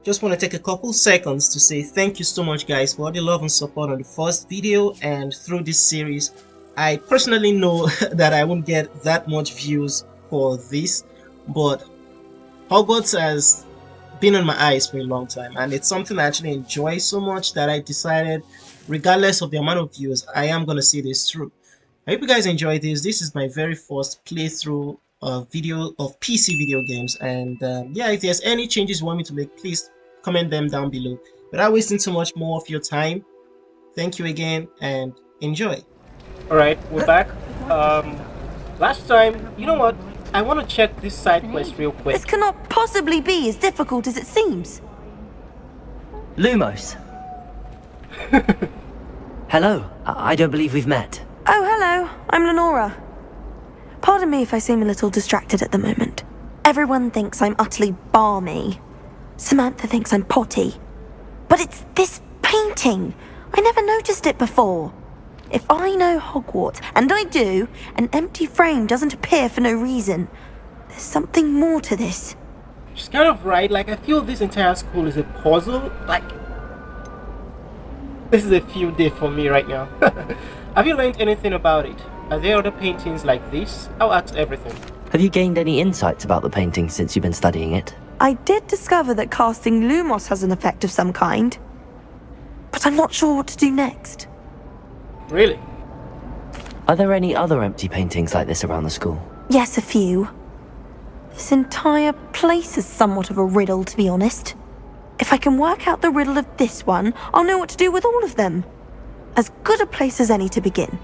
Just want to take a couple seconds to say thank you so much guys for all the love and support on the first video and through this series. I personally know that I won't get that much views for this, but Hogwarts has been on my eyes for a long time and it's something I actually enjoy so much that I decided, regardless of the amount of views, I am going to see this through. I hope you guys enjoy this. This is my very first playthrough video of PC video games, and yeah, if there's any changes you want me to make, please comment them down below. Without wasting too much more of your time, thank you again and enjoy. Alright, we're back. Last time, you know what? I want to check this side quest real quick. This cannot possibly be as difficult as it seems. Lumos. Hello, I don't believe we've met. Oh, hello. I'm Lenora. Pardon me if I seem a little distracted at the moment. Everyone thinks I'm utterly balmy. Samantha thinks I'm potty. But it's this painting. I never noticed it before. If I know Hogwarts, and I do, an empty frame doesn't appear for no reason. There's something more to this. She's kind of right. Like, I feel this entire school is a puzzle. Like, this is a field day for me right now. Have you learned anything about it? Are there other paintings like this? I'll ask everything. Have you gained any insights about the painting since you've been studying it? I did discover that casting Lumos has an effect of some kind. But I'm not sure what to do next. Really? Are there any other empty paintings like this around the school? Yes, a few. This entire place is somewhat of a riddle, to be honest. If I can work out the riddle of this one, I'll know what to do with all of them. As good a place as any to begin.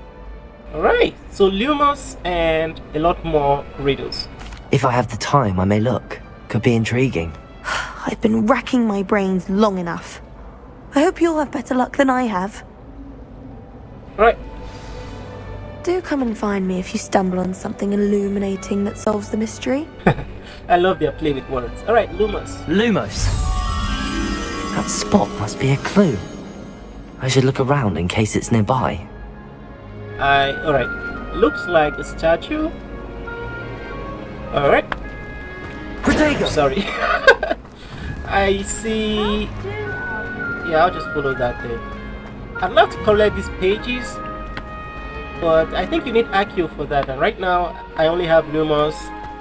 Alright, so Lumos and a lot more riddles. If I have the time, I may look. Could be intriguing. I've been racking my brains long enough. I hope you'll have better luck than I have. Right. Do come and find me if you stumble on something illuminating that solves the mystery. I love their play with words. Alright, Lumos. Lumos! That spot must be a clue. I should look around in case it's nearby. Alright. Looks like a statue. Alright. Protego! Sorry. I see. Yeah, I'll just follow that there. I'd love to collect these pages, but I think you need Accio for that. And right now, I only have Lumos,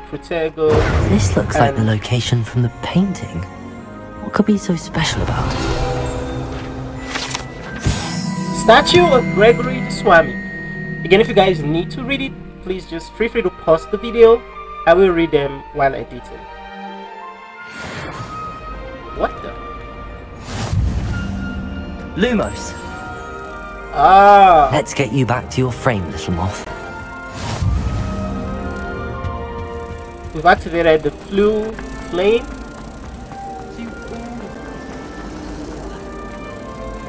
Protego. This looks like the location from the painting. What could be so special about it? Statue of Gregory the Swami. Again, if you guys need to read it, please just feel free to pause the video. I will read them while editing. What the? Lumos! Ah! Let's get you back to your frame, little moth. We've activated the flame.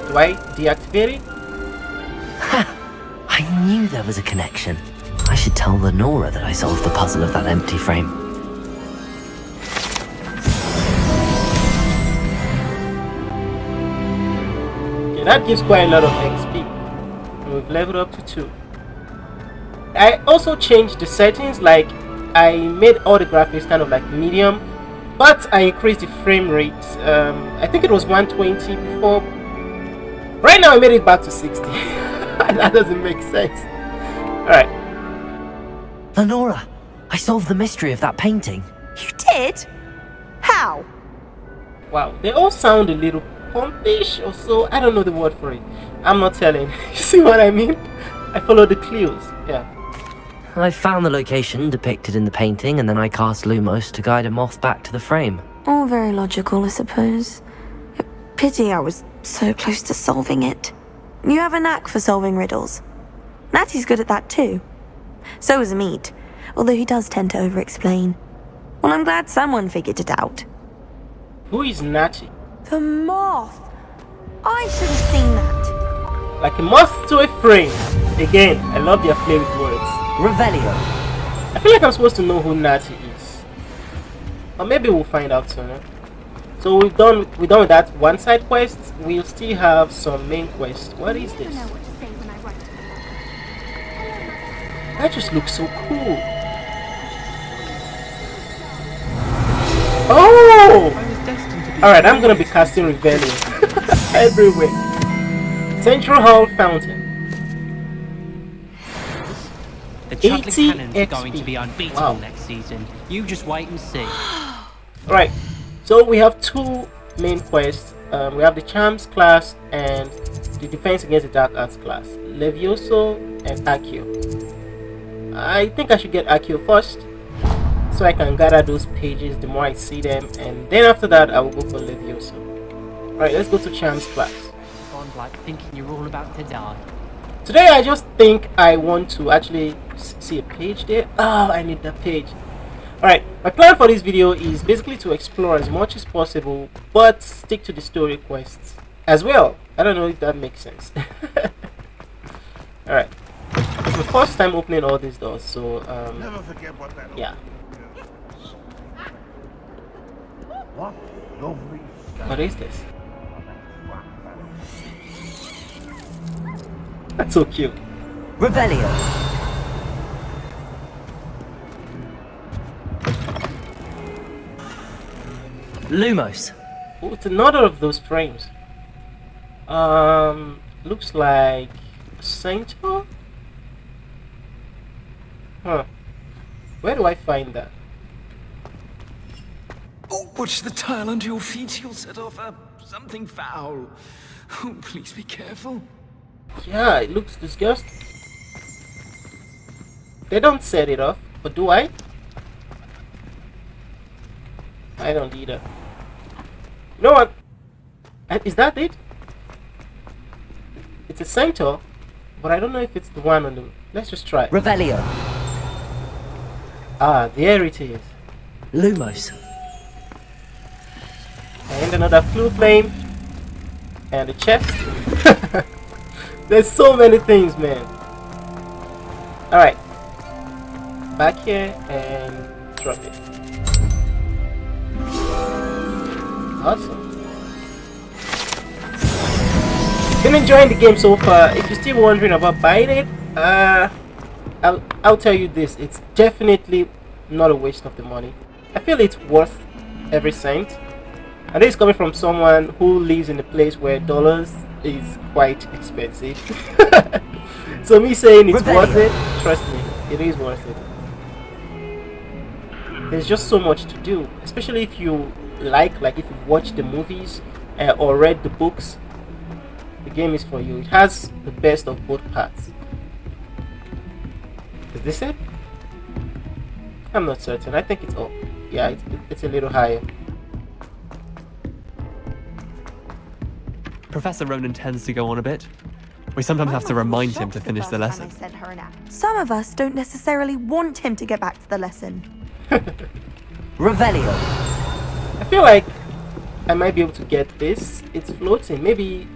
Do I deactivate it? Ha! I knew there was a connection. I should tell Lenora that I solved the puzzle of that empty frame. Okay, that gives quite a lot of XP. And we've leveled up to 2. I also changed the settings, like I made all the graphics kind of like medium, but I increased the frame rate. I think it was 120 before. Right now I made it back to 60. That doesn't make sense. Alright. Lenora, I solved the mystery of that painting. You did? How? Wow, they all sound a little pompish or so. I don't know the word for it. I'm not telling. You see what I mean? I follow the clues. Yeah. I found the location depicted in the painting, and then I cast Lumos to guide a moth back to the frame. All very logical, I suppose. Pity I was so close to solving it. You have a knack for solving riddles. Natty's good at that too. So is Amit, although he does tend to over-explain. Well, I'm glad someone figured it out. Who is Natty? The moth! I should have seen that. Like a moth to a frame. Again, I love their play with words. Revelio. I feel like I'm supposed to know who Natty is. Or maybe we'll find out sooner. So we're done with that one side quest. We'll still have some main quests. What is this? That just looks so cool. Oh! I was destined to Alright, I'm gonna be casting Rebellion everywhere. Central Hall Fountain. The Chudley 80 Cannons are going to be XP. unbeatable Wow. next season. You just wait and see. Right, so we have two main quests. We have the Charms class and the Defense Against the Dark Arts class. Levioso and Accio. I think I should get Accio first, so I can gather those pages the more I see them, and then after that I will go for Levioso. Alright, let's go to Charms class. Bond like thinking you're all about to die. Today I just think I want to actually see a page there. Oh, I need that page. Alright, my plan for this video is basically to explore as much as possible, but stick to the story quests as well. I don't know if that makes sense. Alright, it's my first time opening all these doors, so Never forget what that yeah. What lovely What is this? That's so cute. Revelio. Lumos. Oh, it's another of those frames. Looks like Sainto? Huh. Where do I find that? Oh, watch the tile under your feet. You'll set off something foul. Oh, please be careful. Yeah, it looks disgusting. They don't set it off, but do I? I don't either. You know what? Is that it? It's a centaur, but I don't know if it's the one on the... Let's just try it. Revelio. Ah, there it is. Lumos. And another flue flame. And a chest. There's so many things, man. Alright. Back here and drop it. Awesome. Been enjoying the game so far. If you're still wondering about buying it, I'll tell you this. It's definitely not a waste of the money. I feel it's worth every cent. And this is coming from someone who lives in a place where dollars is quite expensive. So me saying it's worth it, trust me, it is worth it. There's just so much to do, especially if you like if you've watched the movies or read the books. The game is for you. It has the best of both parts. Is this it? I'm not certain. I think it's up. Yeah, it's a little higher. Professor Ronan tends to go on a bit. We sometimes have to remind him to finish the lesson. Some of us don't necessarily want him to get back to the lesson. Revelio. I feel like I might be able to get this. It's floating. Maybe...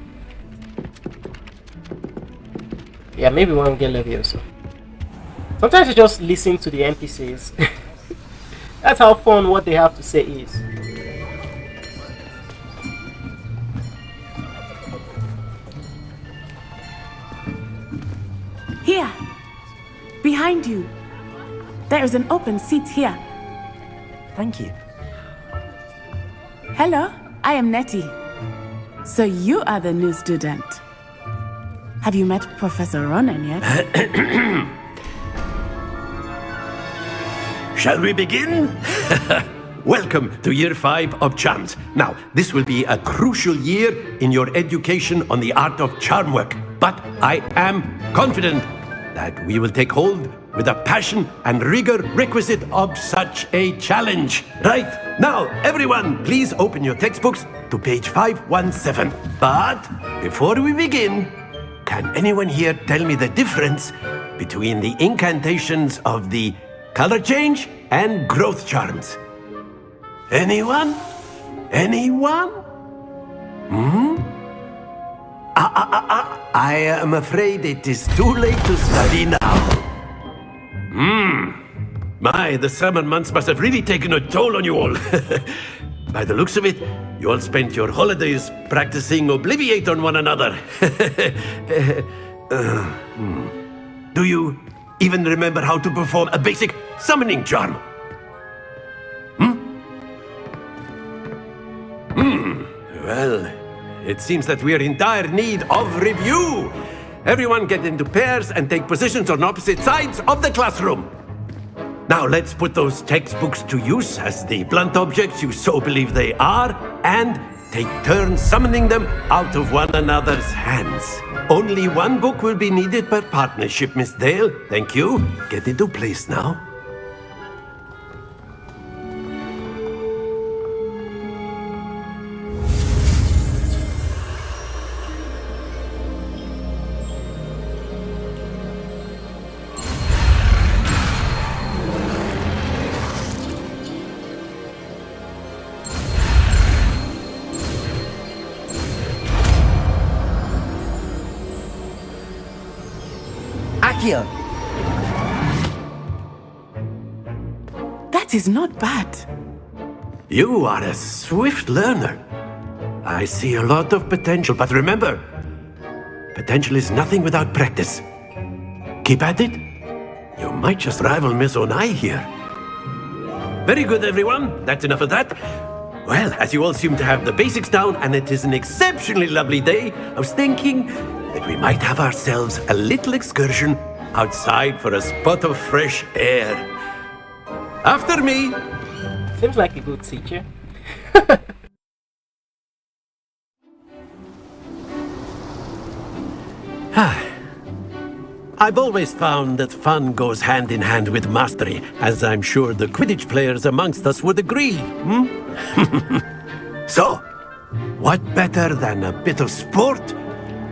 Yeah, maybe we won't get Levioso. Sometimes you just listen to the NPCs. That's how fun what they have to say is. Here, behind you. There is an open seat here. Thank you. Hello, I am Nettie. So you are the new student. Have you met Professor Ronan yet? Shall we begin? Welcome to Year 5 of Charms. Now, this will be a crucial year in your education on the art of charm work. But I am confident that we will take hold with the passion and rigor requisite of such a challenge. Right, now, everyone, please open your textbooks to page 517. But before we begin, can anyone here tell me the difference between the incantations of the color change and growth charms? Anyone? Anyone? I am afraid it is too late to study now. My, the summer months must have really taken a toll on you all. By the looks of it, you all spent your holidays practicing Obliviate on one another. Do you even remember how to perform a basic summoning charm? Well, it seems that we're in dire need of review. Everyone get into pairs and take positions on opposite sides of the classroom. Now let's put those textbooks to use as the blunt objects you so believe they are, and take turns summoning them out of one another's hands. Only one book will be needed per partnership, Miss Dale. Thank you. Get into place now. Akio! That is not bad. You are a swift learner. I see a lot of potential, but remember, potential is nothing without practice. Keep at it. You might just rival Miss Onai here. Very good, everyone. That's enough of that. Well, as you all seem to have the basics down, and it is an exceptionally lovely day, I was thinking that we might have ourselves a little excursion outside for a spot of fresh air. After me. Seems like a good teacher. I've always found that fun goes hand in hand with mastery, as I'm sure the Quidditch players amongst us would agree. So, what better than a bit of sport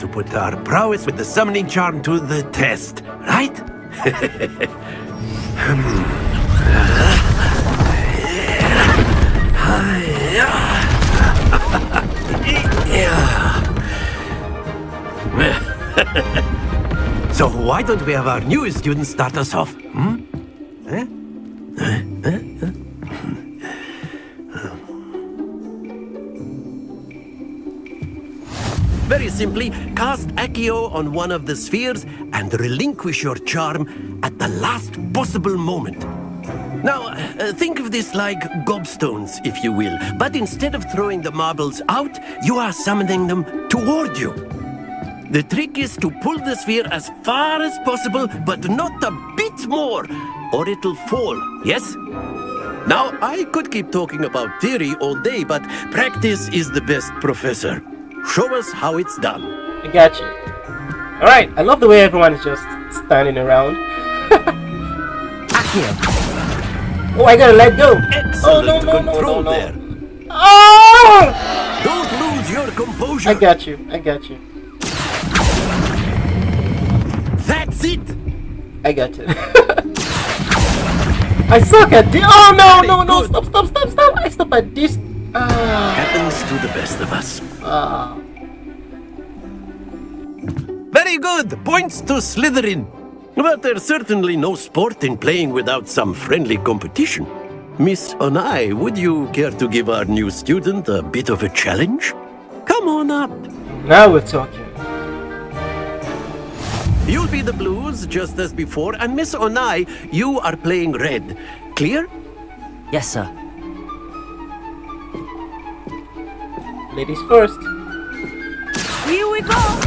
to put our prowess with the summoning charm to the test, right? So why don't we have our newest student start us off? Very simply, cast Accio on one of the spheres and relinquish your charm at the last possible moment. Now, think of this like gobstones, if you will, but instead of throwing the marbles out, you are summoning them toward you. The trick is to pull the sphere as far as possible, but not a bit more, or it'll fall, yes? Now, I could keep talking about theory all day, but practice is the best professor. Show us how it's done. I got you. Alright, I love the way everyone is just standing around. Oh, I gotta let go. Excellent control there. Oh! Don't lose your composure. I got you. I got you. That's it. I got it. I suck at this. Oh no! Stop! I stop at this. Happens to the best of us. Very good. Points to Slytherin. But there's certainly no sport in playing without some friendly competition. Miss Onai, would you care to give our new student a bit of a challenge? Come on up. Now we're talking. You'll be the blues, just as before, and Miss Onai, you are playing red. Clear? Yes, sir. Ladies first. Here we go!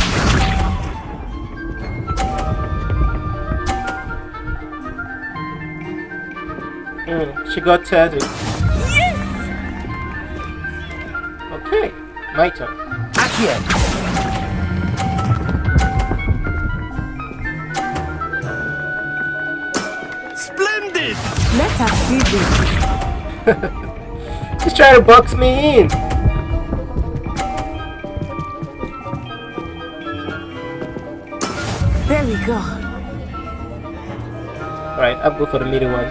She got tatted. Yes! Okay, my turn. Accio! Splendid! Let us see this. She's trying to box me in. There we go. Alright, I'll go for the middle one.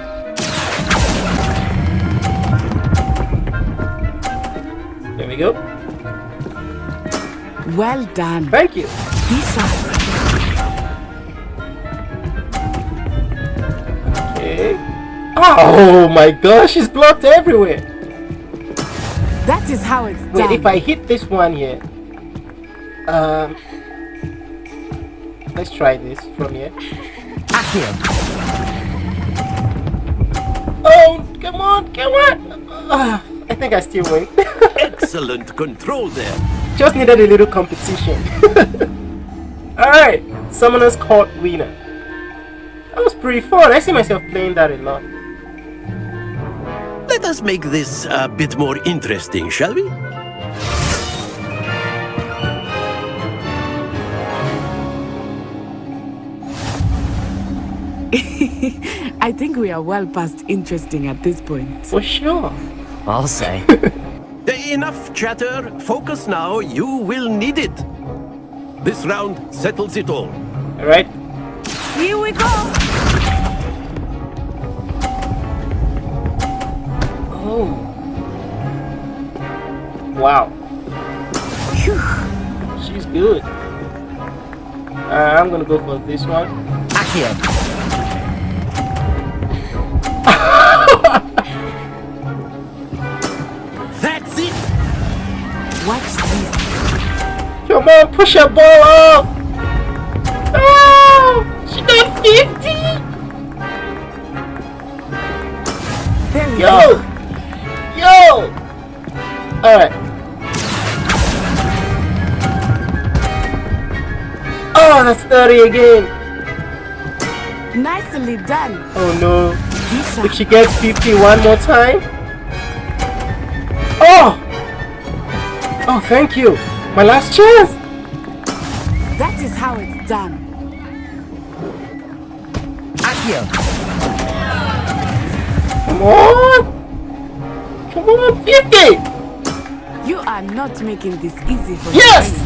There we go. Well done. Thank you. Be sharp. Okay. Oh my gosh, she's blocked everywhere. That is how it's Wait, done. if I hit this one here, let's try this from here. Accio! Oh, come on! I think I still win. Excellent control there. Just needed a little competition. Alright, Summoner's Court winner. That was pretty fun. I see myself playing that a lot. Let us make this a bit more interesting, shall we? I think we are well past interesting at this point. For sure. I'll say. Enough chatter. Focus now. You will need it. This round settles it all. Alright. Here we go! Oh. Wow. Phew. She's good. I'm gonna go for this one. Accio. That's it. Watch this. Come on, push her ball up. Oh, she got 50. There we Yo. go. Yo. All right. Oh, that's 30 again. Nicely done. Oh no. Lisa. If she gets 50 one more time. Oh! Oh, thank you. My last chance. That is how it's done. Accio. Come on. Come on, 50. You are not making this easy for Yes! you.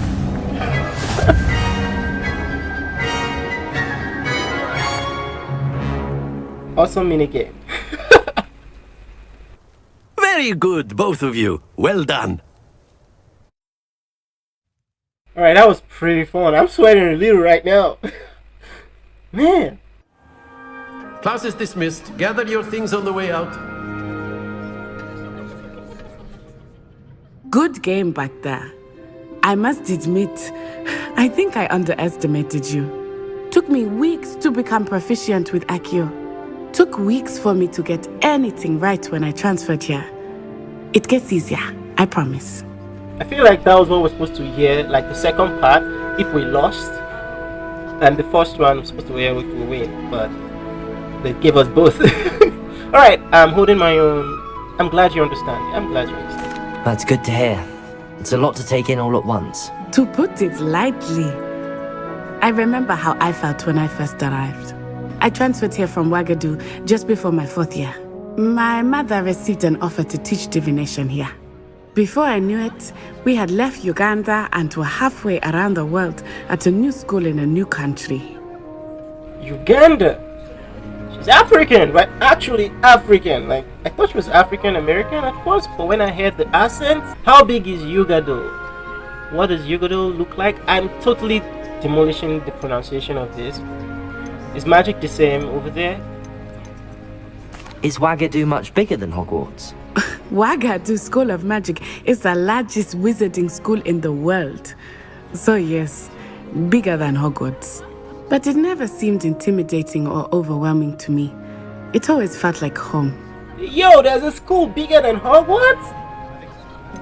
Awesome minigame. Very good, both of you. Well done. Alright, that was pretty fun. I'm sweating a little right now. Man. Class is dismissed. Gather your things on the way out. Good game back there. I must admit, I think I underestimated you. Took me weeks to become proficient with Accio. Took weeks for me to get anything right when I transferred here. It gets easier, I promise. I feel like that was what we're supposed to hear, like the second part, if we lost. And the first one was supposed to hear if we win, but they gave us both. Alright, I'm holding my own. I'm glad you understand. I'm glad you understand. That's good to hear. It's a lot to take in all at once. To put it lightly, I remember how I felt when I first arrived. I transferred here from Ouagadougou just before my 4th year. My mother received an offer to teach divination here. Before I knew it, we had left Uganda and were halfway around the world at a new school in a new country. Uganda? She's African, right? Actually African. Like, I thought she was African American at first, but when I heard the accent, how big is Ouagadougou? What does Ouagadougou look like? I'm totally demolishing the pronunciation of this. Is magic the same over there? Is Ouagadougou much bigger than Hogwarts? Ouagadougou School of Magic is the largest wizarding school in the world. So yes, bigger than Hogwarts. But it never seemed intimidating or overwhelming to me. It always felt like home. Yo, there's a school bigger than Hogwarts?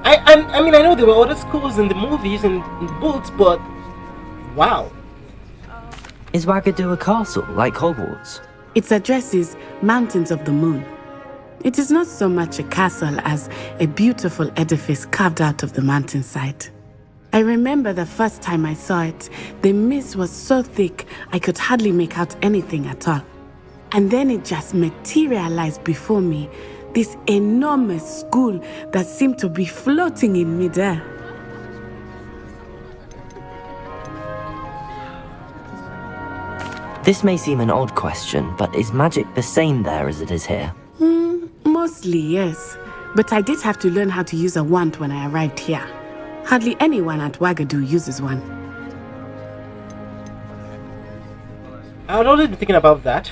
I mean, I know there were other schools in the movies and in books, but wow. Is Ouagadougou a castle, like Hogwarts? Its address is Mountains of the Moon. It is not so much a castle as a beautiful edifice carved out of the mountainside. I remember the first time I saw it, the mist was so thick I could hardly make out anything at all. And then it just materialized before me, this enormous school that seemed to be floating in midair. This may seem an odd question, but is magic the same there as it is here? Mostly, yes. But I did have to learn how to use a wand when I arrived here. Hardly anyone at Ouagadougou uses one. I'd always been thinking about that.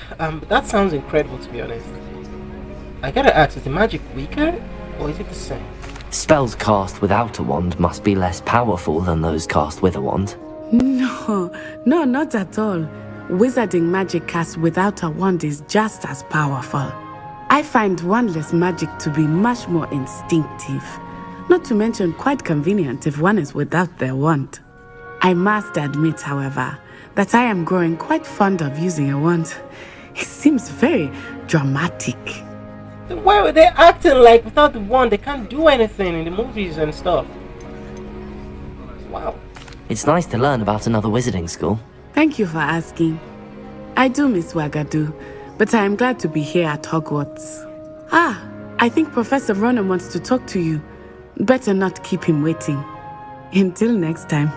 That sounds incredible, to be honest. I gotta ask, is the magic weaker, or is it the same? Spells cast without a wand must be less powerful than those cast with a wand. No, not at all. Wizarding magic cast without a wand is just as powerful. I find wandless magic to be much more instinctive, Not to mention quite convenient if one is without their wand. I must admit, however, that I am growing quite fond of using a wand. It seems very dramatic. Why were they acting like without the wand they can't do anything in the movies and stuff? Wow. It's nice to learn about another wizarding school. Thank you for asking. I do miss Wagadu, but I am glad to be here at Hogwarts. Ah, I think Professor Ronan wants to talk to you. Better not keep him waiting. Until next time.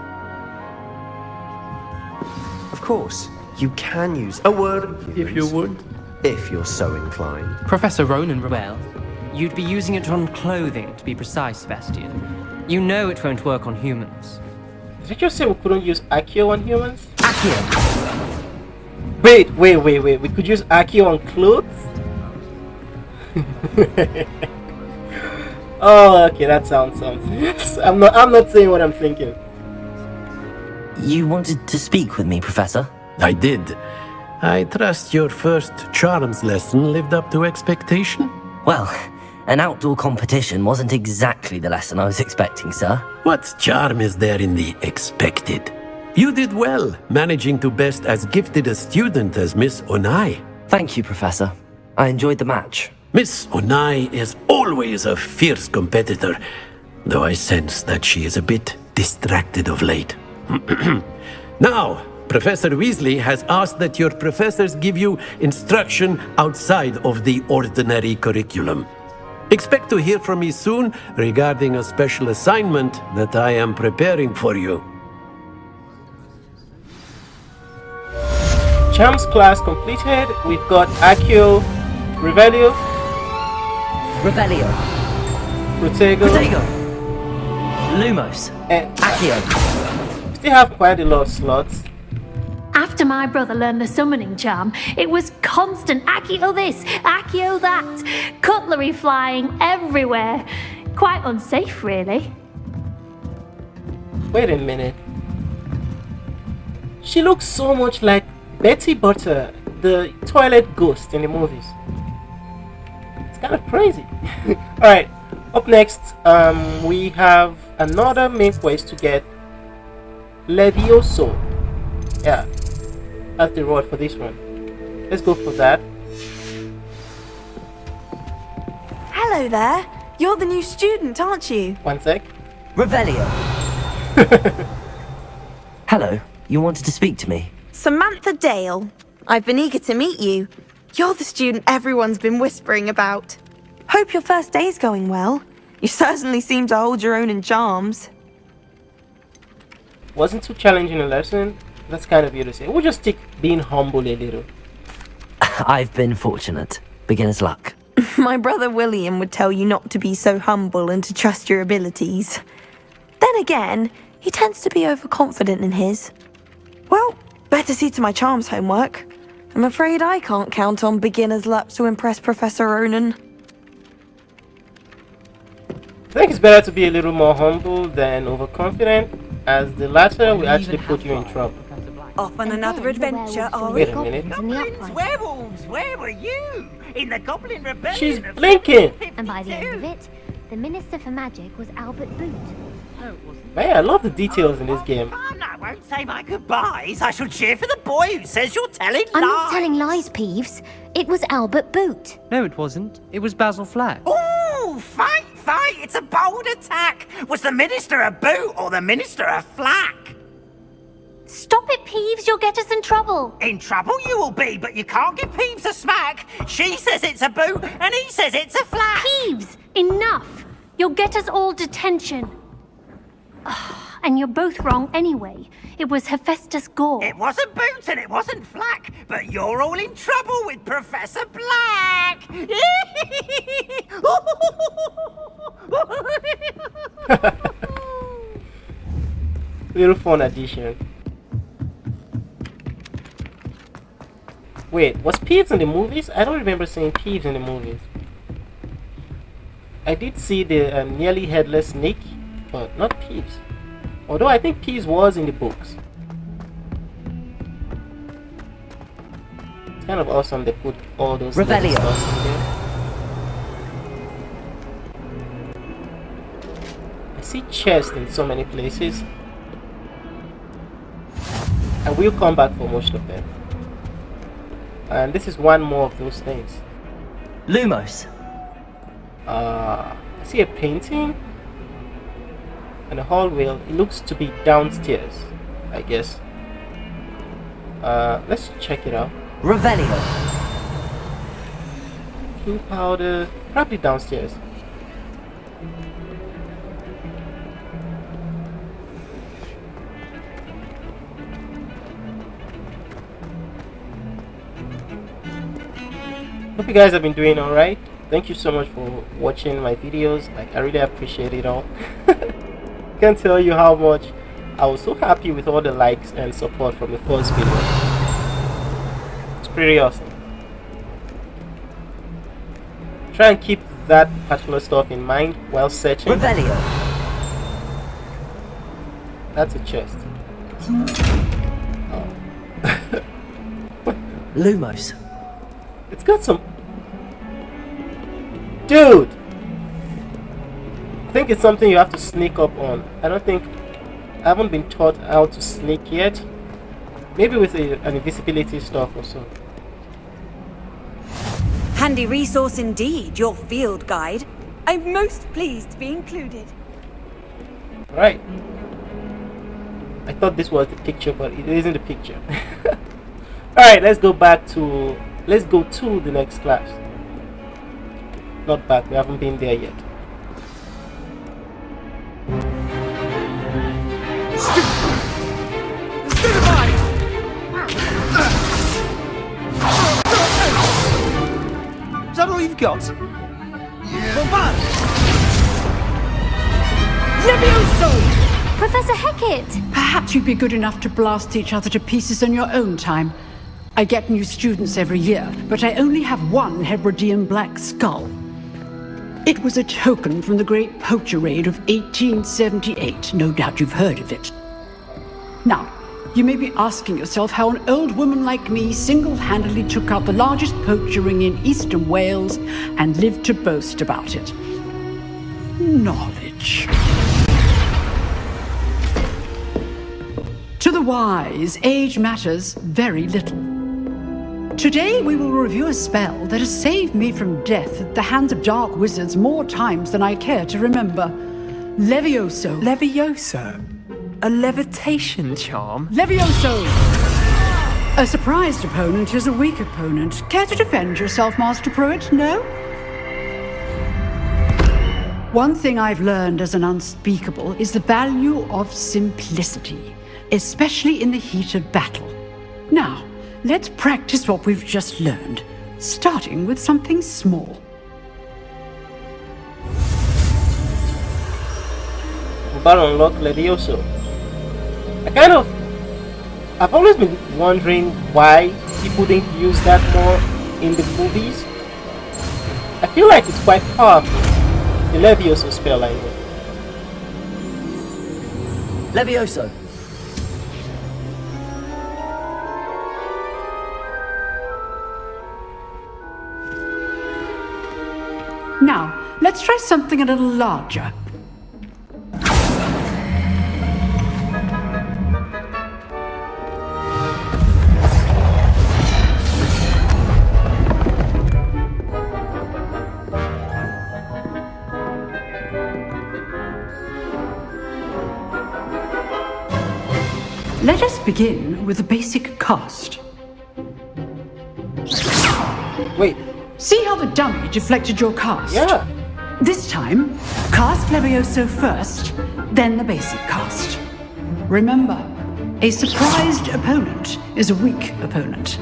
Of course, you can use a word of If you would. if you're so inclined. Professor Ronan, well, you'd be using it on clothing, to be precise, Sebastian. You know it won't work on humans. Did you just say we couldn't use Accio on humans? Accio! Wait. We could use Accio on clothes? Oh, okay, that sounds something. I'm not saying what I'm thinking. You wanted to speak with me, Professor? I did. I trust your first charms lesson lived up to expectation? Well, an outdoor competition wasn't exactly the lesson I was expecting, sir. What charm is there in the expected? You did well, managing to best as gifted a student as Miss Onai. Thank you, Professor. I enjoyed the match. Miss Onai is always a fierce competitor, though I sense that she is a bit distracted of late. Now, Professor Weasley has asked that your professors give you instruction outside of the ordinary curriculum. Expect to hear from me soon regarding a special assignment that I am preparing for you. Charms class completed. We've got Accio, Revelio, Revelio. Protego, Lumos. and Accio. we still have quite a lot of slots. After my brother learned the summoning charm, it was constant Accio this, Accio that, cutlery flying everywhere. Quite unsafe, really. Wait a minute. She looks so much like Betty Butter, the toilet ghost in the movies. It's kind of crazy. Alright, up next, we have another main quest to get Levioso. Yeah, that's the rod for this one. Let's go for that. Hello there. You're the new student, aren't you? One sec. Revelio. Hello, you wanted to speak to me? Samantha Dale. I've been eager to meet you. You're the student everyone's been whispering about. Hope your first day's going well. You certainly seem to hold your own in charms. Wasn't too challenging a lesson. That's kind of you to say. We'll just stick being humble a little. I've been fortunate. Beginner's luck. My brother William would tell you not to be so humble and to trust your abilities. Then again, he tends to be overconfident in his. Well, better see to my charms homework. I'm afraid I can't count on beginner's luck to impress Professor Ronan. I think it's better to be a little more humble than overconfident, as the latter will actually put you in trouble. Off on another adventure, are we? Wait a minute. Goblins, werewolves, where were you? In the Goblin Rebellion. She's blinking! And by the end of it, the Minister for Magic was Albert Boot. Man, I love the details in this game. I won't say my goodbyes. I shall cheer for the boy who says you're telling lies. I'm not telling lies, Peeves. It was Albert Boot. No, it wasn't. It was Basil Flack. Ooh, fight! It's a bold attack. Was the Minister a boot or the Minister a flack? Stop it, Peeves. You'll get us in trouble. In trouble you will be, but you can't give Peeves a smack. She says it's a boot and he says it's a flack. Peeves, enough. You'll get us all detention. And you're both wrong anyway. It was Hephaestus Gore. It wasn't Boot and it wasn't Flack, but you're all in trouble with Professor Black. Little fun addition. Wait, was Peeves in the movies? I don't remember seeing Peeves in the movies. I did see the nearly headless snake, but not Peeves. Although I think Peeves was in the books. It's kind of awesome they put all those stuff in there. see chests in so many places. I will come back for most of them. And this is one more of those things. Lumos. I see a painting and a hallway. It looks to be downstairs, I guess. Let's check it out. Revelio. Blue powder, probably downstairs. Hope you guys have been doing alright. Thank you so much for watching my videos. Like, I really appreciate it all. Can't tell you how much I was so happy with all the likes and support from the first video. It's pretty awesome. Try and keep that particular stuff in mind while searching. Revelio. That's a chest. Oh. Lumos. It's got some... Dude! I think it's something you have to sneak up on. I haven't been taught how to sneak yet. Maybe with an invisibility stuff or so. Handy resource indeed, your field guide. I'm most pleased to be included. Right. I thought this was the picture, but it isn't the picture. Alright, let's go to the next class. Not back, we haven't been there yet. Is that all you've got? Levioso! Professor Hecat! Perhaps you'd be good enough to blast each other to pieces in your own time. I get new students every year, but I only have one Hebridean black skull. It was a token from the Great Poacher Raid of 1878. No doubt you've heard of it. Now, you may be asking yourself how an old woman like me single-handedly took out the largest poacher ring in eastern Wales and lived to boast about it. Knowledge. To the wise, age matters very little. Today we will review a spell that has saved me from death at the hands of dark wizards more times than I care to remember. Levioso. Levioso? A levitation charm? Levioso! A surprised opponent is a weak opponent. Care to defend yourself, Master Pruitt? No? One thing I've learned as an unspeakable is the value of simplicity, especially in the heat of battle. Now, let's practice what we've just learned, starting with something small. About unlock Levioso. I've always been wondering why people didn't use that more in the movies. I feel like it's quite powerful. The Levioso spell, I know. Levioso. Now, let's try something a little larger. Let us begin with a basic cast. Wait. See how the dummy deflected your cast? Yeah. This time, cast Levioso first, then the basic cast. Remember, a surprised opponent is a weak opponent,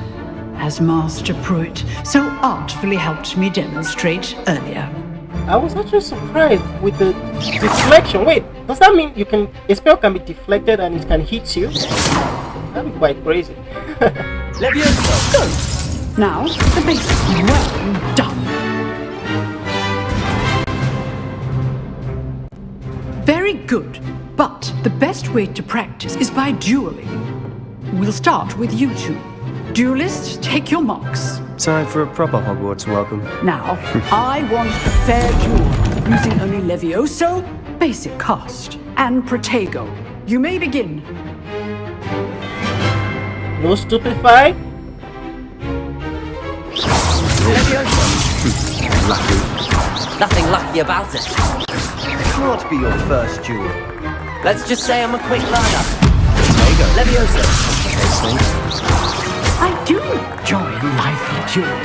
as Master Pruitt so artfully helped me demonstrate earlier. I was actually surprised with the deflection. Wait, does that mean a spell can be deflected and it can hit you? That'd be quite crazy. Levioso, go! Now, the basic. Well done. Very good, but the best way to practice is by dueling. We'll start with you two. Duelists, take your marks. Time for a proper Hogwarts welcome. Now, I want a fair duel. using only Levioso, basic cast, and Protego. You may begin. No stupefy? Lucky. Nothing lucky about it. Can't be your first duel. Let's just say I'm a quick learner. Protego. Levioso. I do enjoy a lively duel.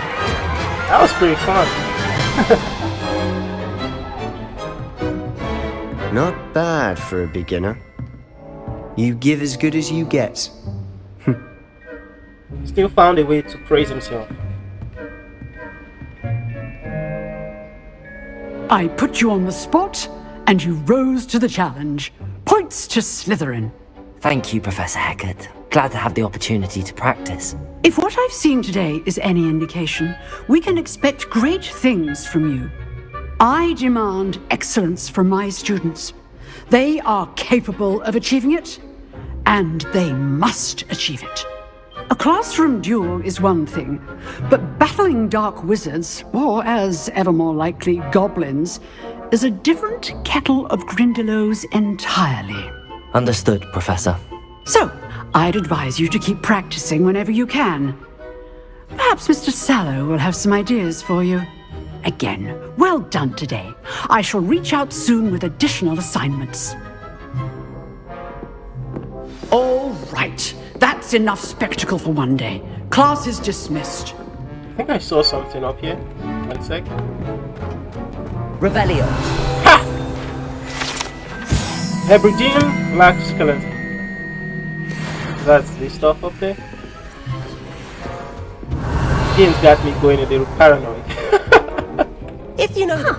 That was pretty fun. Not bad for a beginner. You give as good as you get. Still found a way to praise himself. I put you on the spot, and you rose to the challenge. Points to Slytherin. Thank you, Professor Hecat. Glad to have the opportunity to practice. If what I've seen today is any indication, we can expect great things from you. I demand excellence from my students. They are capable of achieving it, and they must achieve it. A classroom duel is one thing, but battling dark wizards, or as ever more likely, goblins, is a different kettle of Grindylows entirely. Understood, Professor. So, I'd advise you to keep practicing whenever you can. Perhaps Mr. Sallow will have some ideas for you. Again, well done today. I shall reach out soon with additional assignments. All right. That's enough spectacle for one day. Class is dismissed. I think I saw something up here. 1 sec. Revelio. Ha! Hebridean Black Skeleton. That's the stuff up there. Game's got me going a little paranoid. If you know.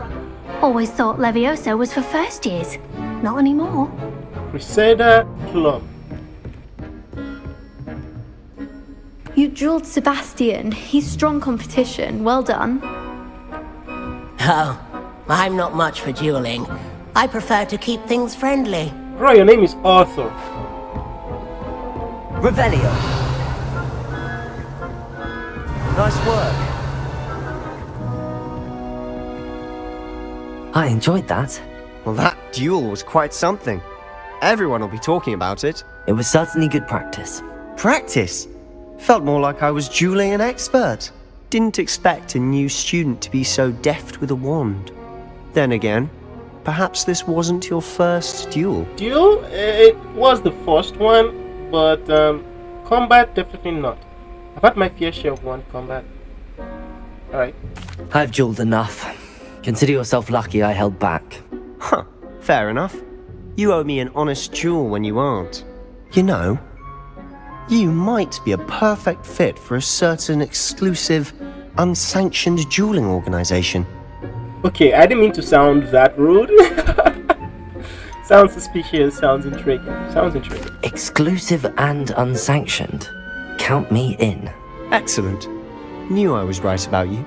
Always thought Levioso was for first years. Not anymore. Crusader Plum. You dueled Sebastian. He's strong competition. Well done. Oh, I'm not much for dueling. I prefer to keep things friendly. Bro, your name is Arthur. Revelio. Nice work. I enjoyed that. Well, that duel was quite something. Everyone will be talking about it. It was certainly good practice. Practice? Felt more like I was dueling an expert. Didn't expect a new student to be so deft with a wand. Then again, perhaps this wasn't your first duel. Duel? It was the first one, but combat definitely not. I've had my fair share of one combat. Alright. I've dueled enough. Consider yourself lucky I held back. Huh, fair enough. You owe me an honest duel when you aren't. You know, you might be a perfect fit for a certain exclusive, unsanctioned dueling organization. Okay, I didn't mean to sound that rude. Sounds suspicious, sounds intriguing. Exclusive and unsanctioned. Count me in. Excellent. Knew I was right about you.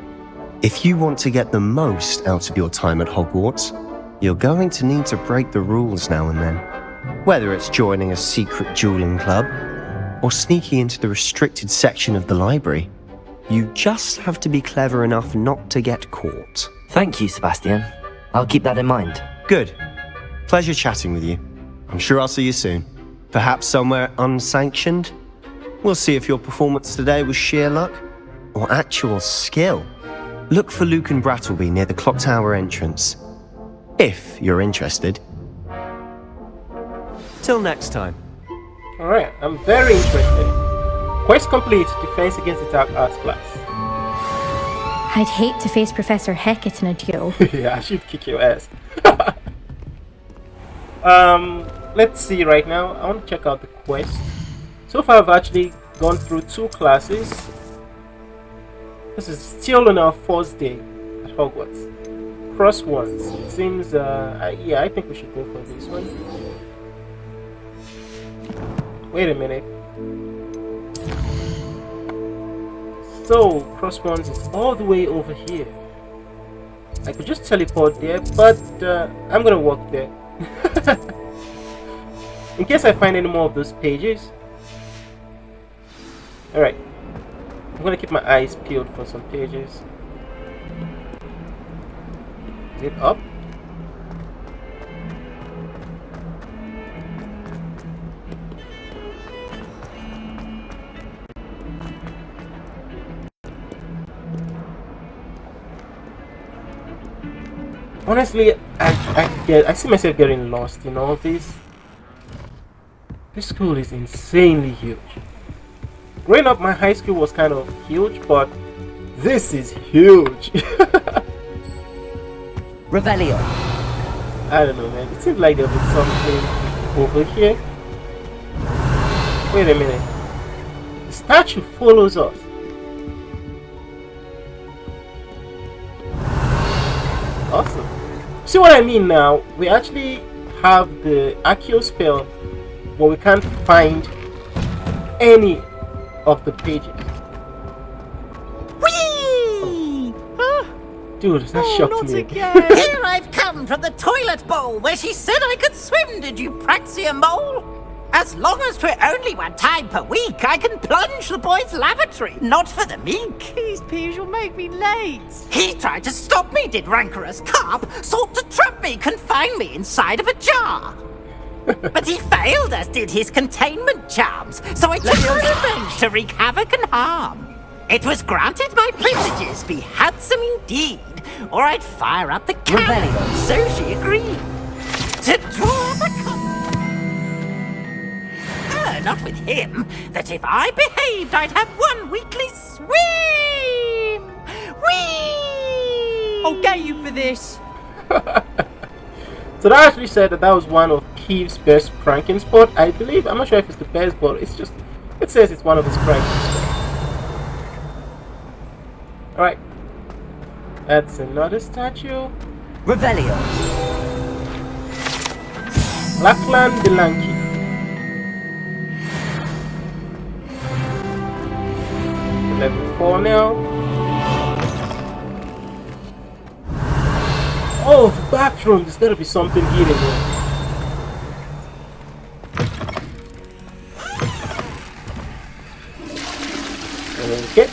If you want to get the most out of your time at Hogwarts, you're going to need to break the rules now and then. Whether it's joining a secret dueling club, or sneaking into the restricted section of the library, you just have to be clever enough not to get caught. Thank you, Sebastian. I'll keep that in mind. Good. Pleasure chatting with you. I'm sure I'll see you soon. Perhaps somewhere unsanctioned? We'll see if your performance today was sheer luck or actual skill. Look for Luke and Brattleby near the clock tower entrance, if you're interested. Till next time. Alright, I'm very interested. Quest complete, Defense Against the Dark Arts class. I'd hate to face Professor Hecat in a duel. Yeah, I should kick your ass. Let's see right now. I want to check out the quest. So far I've actually gone through 2 classes. This is still on our 4th day at Hogwarts. Cross ones. It seems, yeah, I think we should go for this one. Wait a minute. So, cross ones is all the way over here. I could just teleport there, but I'm gonna walk there. In case I find any more of those pages. Alright. I'm gonna keep my eyes peeled for some pages. Is it up? Honestly, I see myself getting lost in all this. This school is insanely huge. Growing up, my high school was kind of huge, but this is huge. Revelio. I don't know, man. It seems like there'll be something over here. Wait a minute. The statue follows us. Awesome. See what I mean now? We actually have the Accio spell, but we can't find any of the pages. Whee! Dude, that shocked me. Here I've come from the toilet bowl where she said I could swim, did you praxia mole? As long as for only 1 time per week, I can plunge the boys' lavatory, not for the meek. Please, Piers, you'll make me late. He tried to stop me, did rancorous carp, sought to trap me, confine me inside of a jar. But he failed, as did his containment charms, so I took my revenge to wreak havoc and harm. It was granted my privileges be handsome indeed, or I'd fire up the cannon, so she agreed. To draw up a not with him, that if I behaved, I'd have 1 weekly swim! Whee! I'll get you for this. So that actually said that was one of Keith's best pranking spot. I believe, I'm not sure if it's the best, but it's just, it says it's one of his pranking spots. Alright. That's another statue. Revelio. Lackland the Lanky. Level 4 now. Oh, the bathroom. There's gotta be something hidden here. Okay.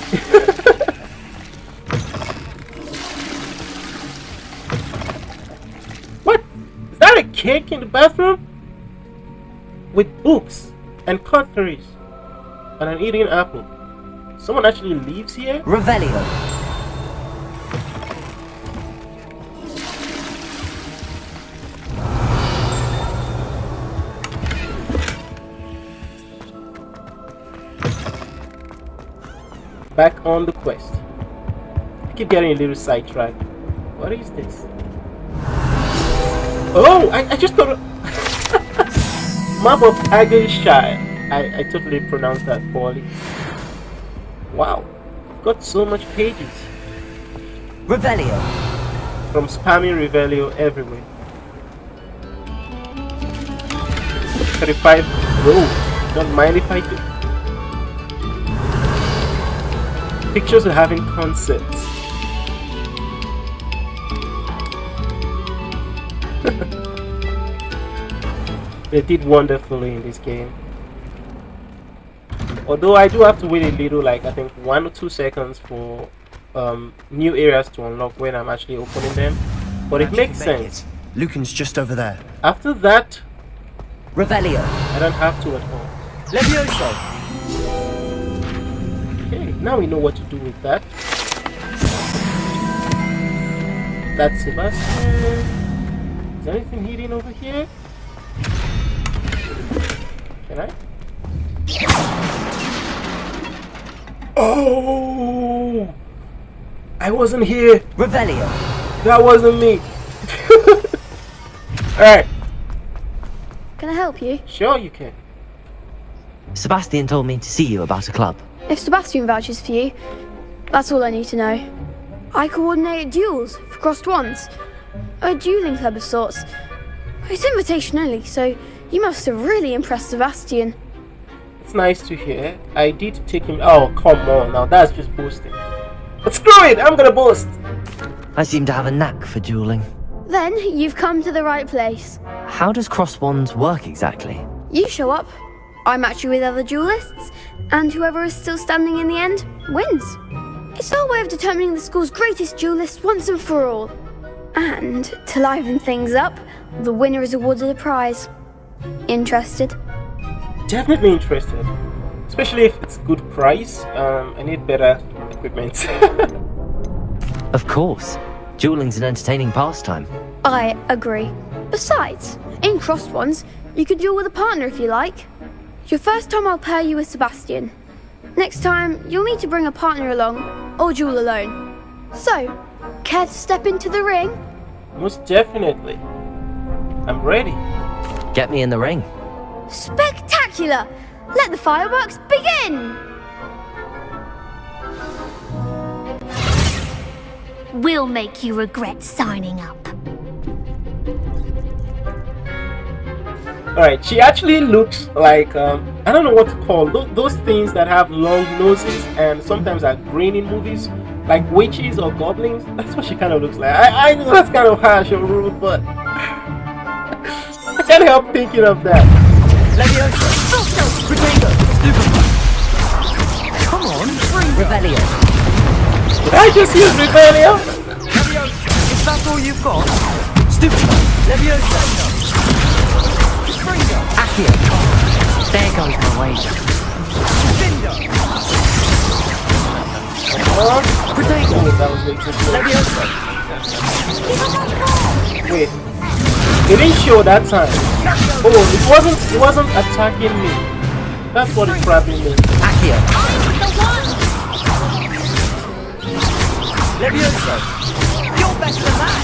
What? Is that a cake in the bathroom? With books and cutleries and an eating apple. Someone actually lives here? Revelio. Back on the quest. I keep getting a little sidetracked. What is this? Oh, I just got a map of Agershire. I totally pronounced that poorly. Wow, I've got so much pages. Revelio. From spamming Revelio everywhere. 35 road. Don't mind if I do. Pictures of having concepts. They did wonderfully in this game. Although I do have to wait a little, like I think 1 or 2 seconds for new areas to unlock when I'm actually opening them. But it makes sense. Lucan's just over there. After that, Revelio. I don't have to at all. Levioso. Okay, now we know what to do with that. That's Sebastian. Is there anything hidden over here? Can I? Oh! I wasn't here. Revelio. That wasn't me. Alright. Can I help you? Sure you can. Sebastian told me to see you about a club. If Sebastian vouches for you, that's all I need to know. I coordinate duels for crossed wands. A dueling club of sorts. It's invitation only, so you must have really impressed Sebastian. It's nice to hear. I did take him. Oh, come on. Now that's just boasting. But screw it. I'm gonna boast. I seem to have a knack for dueling. Then you've come to the right place. How does cross wands work exactly? You show up, I match you with other duelists, and whoever is still standing in the end wins. It's our way of determining the school's greatest duelist once and for all. And to liven things up, the winner is awarded a prize. Interested? Definitely interested. Especially if it's good price. I need better equipment. Of course. Dueling's an entertaining pastime. I agree. Besides, in crossed ones, you could duel with a partner if you like. Your first time I'll pair you with Sebastian. Next time, you'll need to bring a partner along, or duel alone. So, care to step into the ring? Most definitely. I'm ready. Get me in the ring. Spectacular! Let the fireworks begin! We'll make you regret signing up. Alright, she actually looks like, I don't know what to call those things that have long noses and sometimes are green in movies, like witches or goblins. That's what she kind of looks like. I know that's kind of harsh or rude, but I can't help thinking of that. Come on, Revelio. Did I just use Revelio? Is that all you've got? Stupid. Leviosa. Accio. There goes my wager. Potato. That was way too slow. Wait. It didn't show that time. Oh, it wasn't attacking me. That's what it's grabbing me. Accio. Leviosa. You're best than that.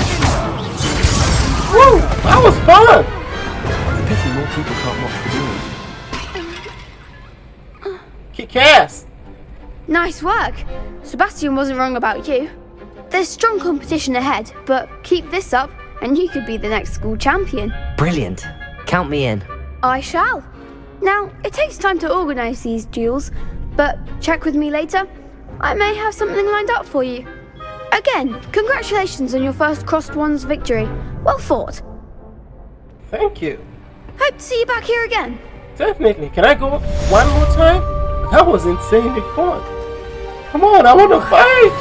Woo! That was fun! Pity more people can't watch the duels. Kick ass! Nice work. Sebastian wasn't wrong about you. There's strong competition ahead, but keep this up and you could be the next school champion. Brilliant. Count me in. I shall. Now, it takes time to organise these duels, but check with me later. I may have something lined up for you. Again, congratulations on your first Crossed Ones victory. Well fought. Thank you. Hope to see you back here again. Definitely. Can I go one more time? That was insanely fun. Come on, I want to fight!